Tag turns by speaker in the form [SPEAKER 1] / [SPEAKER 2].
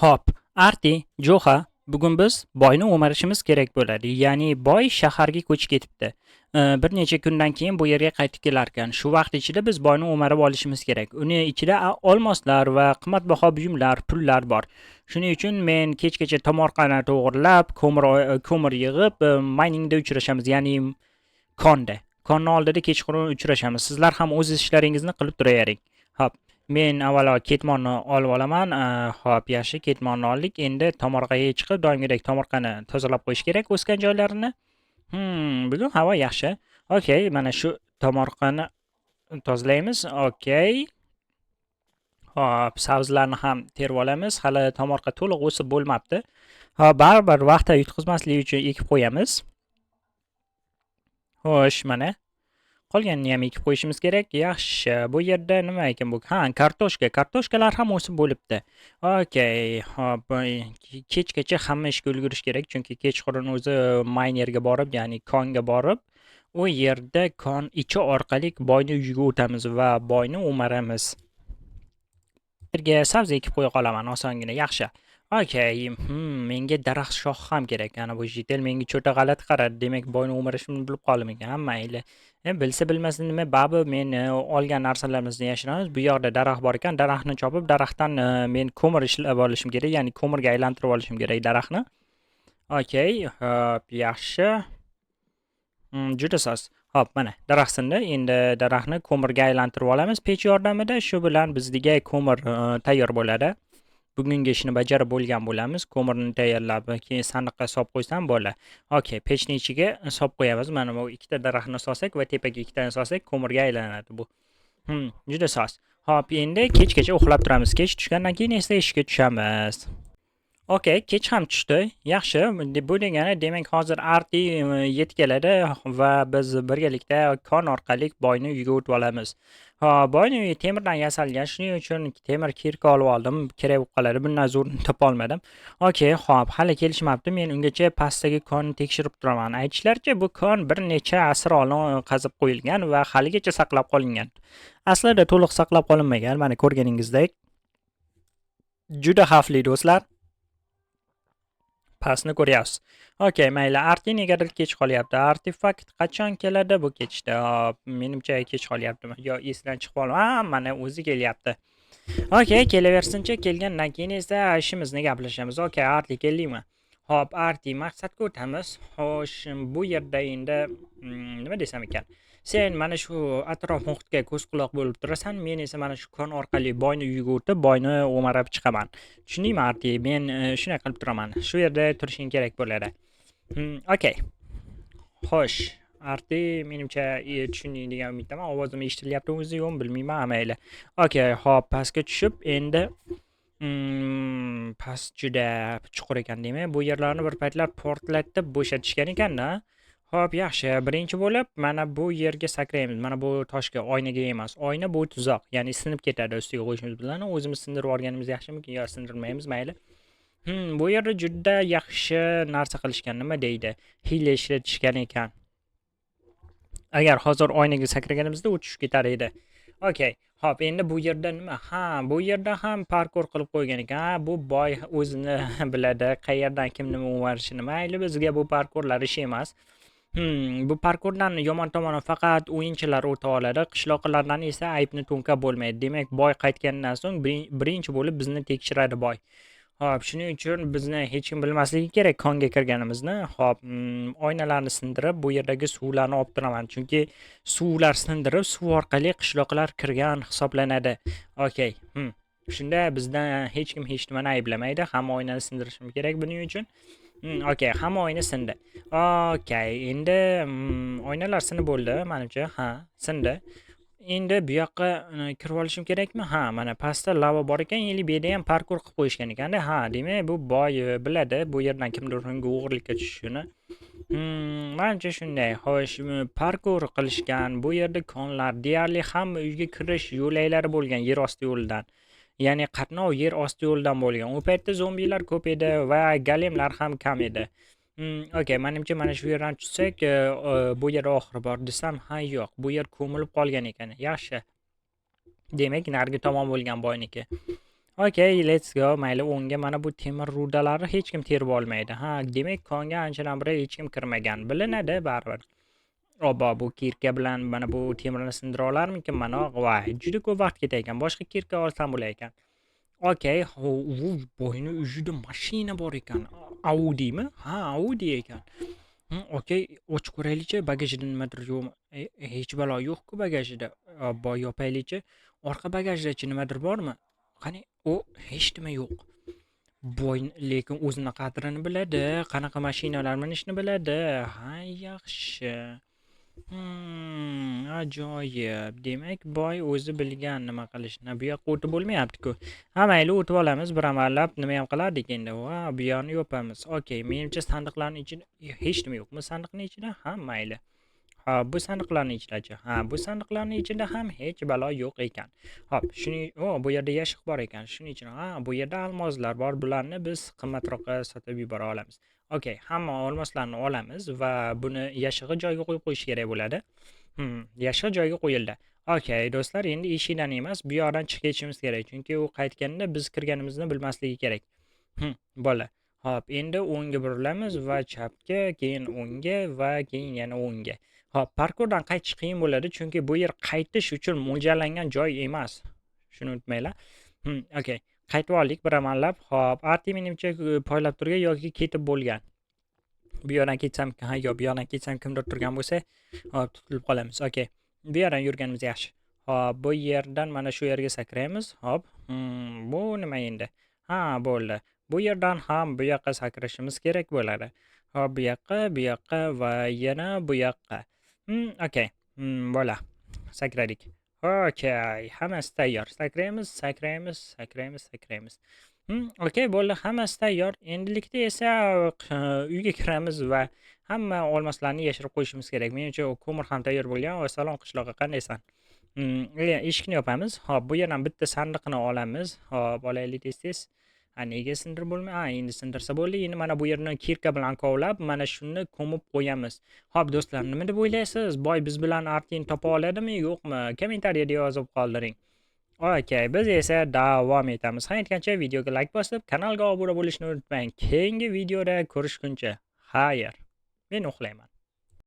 [SPEAKER 1] Hop, Arti, Jo'xa, bugun biz boyni o'marishimiz kerak bo'ladi. Ya'ni boy shaharga ko'chib ketibdi. Bir necha kundan keyin bu yerga qaytib kelarkan. Shu vaqt ichida biz boyni o'marib olishimiz kerak. Uni ichida olmoslar va qimmatbaho buyumlar, pullar bor. Shuning uchun men kechgacha tomorqani to'g'irlab, ko'mir yig'ib, miningda uchrashamiz, ya'ni konda. Konni oldida kechqurun uchrashamiz. Sizlar ham o'z ishlaringizni qilib turavering. Hop. Men avvalo ketmonni olib olaman. Hop, yaxshi, ketmonni oldik. Endi tomorqaga chiqib, doimgidek tomorqani tozalab qo'yish kerak o'sgan joylarini. Bugun havo yaxshi. Okay, mana shu tomorqani tozalaymiz. Okay. Hop, sabzlarni ham terib olamiz. Hali tomorqa to'liq o'sib bo'lmabdi. Hop, baribir vaqtda yutqizmaslik uchun ekib qo'yamiz. Xo'sh, mana qolganini ham ekib qo'yishimiz kerak. Yaxshi. Bu yerda nima ekan bu? Ha, kartoshka. Kartoshkalar ham o'sib bo'libdi. Okay. Hop, kechgacha hamma ishga ulgurish kerak, chunki kechqurun o'zi minerga borib, ya'ni konga borib, u yerda kon ichi orqali boyni uyiga o'tamiz va boyni o'maramiz. Yerga sabzi ekib qo'ya qolaman osongina. Yaxshi. Okay, menga daraxt shoxi ham kerak. Ana bu jitel menga cho'ta g'alati qaradi. Demak, boyni o'marishimni bilib qoldim ekan. Mayli. Bilsa bilmasa nima, babi men olgan narsalarimizni yashiramiz. Bu yoqda daraxt bor ekan. Daraxtni chopib, daraxtdan men ko'mir ishlab olishim kerak, ya'ni ko'mirga aylantirib olishim kerak daraxtni. Okay, hop, yaxshi. Juda soz. Hop, mana daraxt sindi. Endi daraxtni ko'mirga aylantirib olamiz pech yordamida. Shu bilan bizga ko'mir tayyor bo'ladi. Bugungi ishni bajarib bo'lgan bo'lamiz. Ko'mirni tayyorlab, keyin sandiqqa solib qo'ysam bo'ladi. Okay, pechning ichiga solib qo'yamiz. Mana bu ikkita daraxtni solsak va tepaga ikkitani solsak ko'mirga aylanadi bu. Juda soz. Hop, endi kechgacha uxlab turamiz. Kech tushgandan keyin esa ishga tushamiz. Okay, kech ham tushdi. Yaxshi. Bu degani, demak, hozir Arti yetib keladi va biz birgalikda kon orqali boyni uyiga o'tib olamiz. Boyni uyi temirdan yasalgan, shuning uchun temir kirka olib oldim. Kerak bo'lib qoladi. Bundan zo'rini topa olmadim. Okay, hop, hali kelishmabdi. Men ungacha pastdagi konni tekshirib turaman. Aytishlaricha, bu kon bir necha asr oldin qazib qo'yilgan va haligacha saqlab qolingan. Aslida to'liq saqlab qolinmagan. Mana ko'rganingizdek. Juda xavfli do'stlar. Pastni ko'ryapsiz. Okay, mayli. Arti negadir kech qolyapti. Artefakt qachon keladi bu kechda? Menimcha kech qolyaptimi? Yo, esdan chiqib qolgan. Mana o'zi kelyapti. Okay, kelaversinchi. Kelgandan keyin esa ishimizni gaplashamiz. Okay, Arti keldingmi? Hop, Arti, maqsadga o'tamiz. Xo'sh, bu yerda endi nima desam ekan? Sen mana shu atrof muhitga ko'z quloq bo'lib turasan, men esa mana shu kon orqali boyni uyiga o'tib, boyni o'marib chiqaman. Tushundingmi, Arti? Men shunday qilib turaman. Shu yerda turishing kerak bo'ladi. Okay. Xo'sh, Arti, menimcha tushunding degan umiddaman. Ovozim eshitilyapti o'zi yo'qmi bilmayman, mayli. Okay, hop, pastga tushib, endi past juda chuqur ekan demak. Bu yerlarni bir paytlar portlatib bo'shatishgan ekan-da. Hop, yaxshi. Birinchi bo'lib mana bu yerga sakraymiz. Mana bu toshga, oynaga emas. Oyna bu tuzoq, ya'ni sinib ketadi ustiga qo'yishimiz bilan. O'zimiz sindirib olganimiz yaxshimikin yo sindirmaymiz, mayli. Bu yerda juda yaxshi narsa qilishgan. Nima deydi? Hiyla ishlatishgan ekan. Agar hozir oynaga sakraganimizda u tushib ketar edi. Okay. Hop, endi bu yerda nima? Bu yerda ham parkour qilib qo'ygan ekan. Bu boy o'zini biladi, qayerdan kim nima o'marishini. Mayli, bizga bu parkourlar ish emas. Bu parkurdan yomon tomoni faqat o'yinchilar o'ta oladi. Qishloqlardan esa aybni to'nkab bo'lmaydi. Demak, boy qaytgandan so'ng birinchi bo'lib bizni tekshiradi boy. Hop, shuning uchun bizni hech kim bilmasligi kerak konga kirganimizni. Hop, oynalarni sindirib, bu yerdagi suvlarni olib turaman. Chunki suvlar sindirib, suv orqali qishloqlar kirgan hisoblanadi. Okay. Shunda bizdan hech kim hech nimani ayblamaydi. Hamma oynani sindirishim kerak buning uchun. Okay, hamma oyna sindi. Okay, endi oynalar sinib bo'ldi, menimcha. Sindi. Endi bu yoqqa kirib olishim kerakmi? Mana pastda lava bor ekan, endi bu yerda ham parkour qilib qo'yishgan ekanda. Demak, bu boy biladi, bu yerdan kimdir unga o'g'irlikka tushishini. Menimcha shunday. Xo'sh, parkour qilishgan. Bu yerda konlar deyarli hamma uyga kirish yo'laklari bo'lgan yer osti yo'lidan. Ya'ni qatnov yer osti yo'lidan bo'lgan. U paytda zombilar ko'p edi va golemlar ham kam edi. Okay, menimcha mana shu yerdan tushsak, bu yer oxiri bor desam, yo'q. Bu yer ko'milib qolgan ekan. Yaxshi. Demak, narigi tomon bo'lgan boyniki. Okay, let's go. Mayli, o'ngga mana bu temir rudalarni hech kim terib olmaydi. Ha, demak konga anchadan beri hech kim kirmagan. Bilinadi baribir. Obbo, bu kirka bilan mana bu temirni sindira olarmikin mana? Voy, juda ko'p vaqt ketar ekan. Boshqa kirka olsam bo'lar ekan. Okay, u boyni uzida mashina bor ekan. Audi'mi? Ha, Audi ekan. Okay, ochib ko'raylikchi, bagajida nimadir yo'qmi? Hech balo yo'q-ku bagajida. Obbo, yopaylikchi. Orqa bagajdachi nimadir bormi? Qani, hech nima yo'q. Boy lekin o'zini qadrini biladi, qanaqa mashinalar minishni biladi. Ha, yaxshi. Ajoyib. Demak, boy o'zi bilgan nima qilishni. Bu yoqqa o'tib bo'lmayapti-ku. Ha, mayli, o'tib olamiz bir amallab. Nima ham qilardik endi? Va, bu yoqni yopamiz. Okay, menimcha sandiqlarning ichida hech nima yo'qmi? Sandiqning ichida ham mayli. Ha, bu sandiqlarning ichidachi? Ha, bu sandiqlarning ichida ham hech balo yo'q ekan. Hop, shuning, bu yerda yashiq bor ekan. Shuning uchun, bu yerda almozlar bor. Bularni biz qimmatroqqa sotib yubora olamiz. Okay, hamma olmoslarni olamiz va buni yashig'i joyiga qo'yib qo'yish kerak bo'ladi. Yashig'i joyiga qo'yildi. Okay, do'stlar, endi eshikdan emas, bu yoqdan chiqib ketishimiz kerak. Chunki u qaytganda biz kirganimizni bilmasligi kerak. Bo'ldi. Hop, endi o'ngga burilamiz va chapga, keyin o'ngga va keyin yana o'ngga. Hop, parkurdan qaytish qiyin bo'ladi, chunki bu yer qaytish uchun mo'ljallangan joy emas. Shuni unutmanglar. Okay. Qaytib oldik bir amallab. Hop, Arti menimcha poylab turgan yoki ketib bo'lgan. Bu yoqdan ketsam, yo'q, bu yoqdan ketsam kimdir turgan bo'lsa, hop, tutilib qolamiz. Okay. Bu yerdan yurganimiz yaxshi. Hop, bu yerdan mana shu yerga sakraymiz. Hop. Bu nima endi? Ha, bo'ldi. Bu yerdan ham bu yoqqa sakrashimiz kerak bo'ladi. Hop, bu yoqqa va yana bu yoqqa. Okay. Bo'ldi. Sakradik. Okay, hammasi tayyor. Sakraymiz. Okay, bo'ldi, hammasi tayyor. Endilikda esa uyga kiramiz va hamma olmoslarni yashirib qo'yishimiz kerak. Menimcha ko'mir ham tayyor bo'lgan. Salom qishloqqa, qandaysan? Eshikni yopamiz. Hop, bu yerdan bitta sandiqni olamiz. Hop, olaylik tez-tez. Nega sindirib bo'lmay? Endi sindirsa bo'ldi. Endi mana bu yerni kirka bilan kovlab, mana shuni ko'mib qo'yamiz. Hop, do'stlar, nima deb o'ylaysiz? Boy biz bilan Artin topa oladimi, yo'qmi? Kommentariyada yozib qoldiring. Okay, biz esa davom etamiz. Aytgancha videoga like bosib, kanalga obuna bo'lishni unutmang. Keyingi videoda ko'rishguncha. Xayr. Men uxlayman.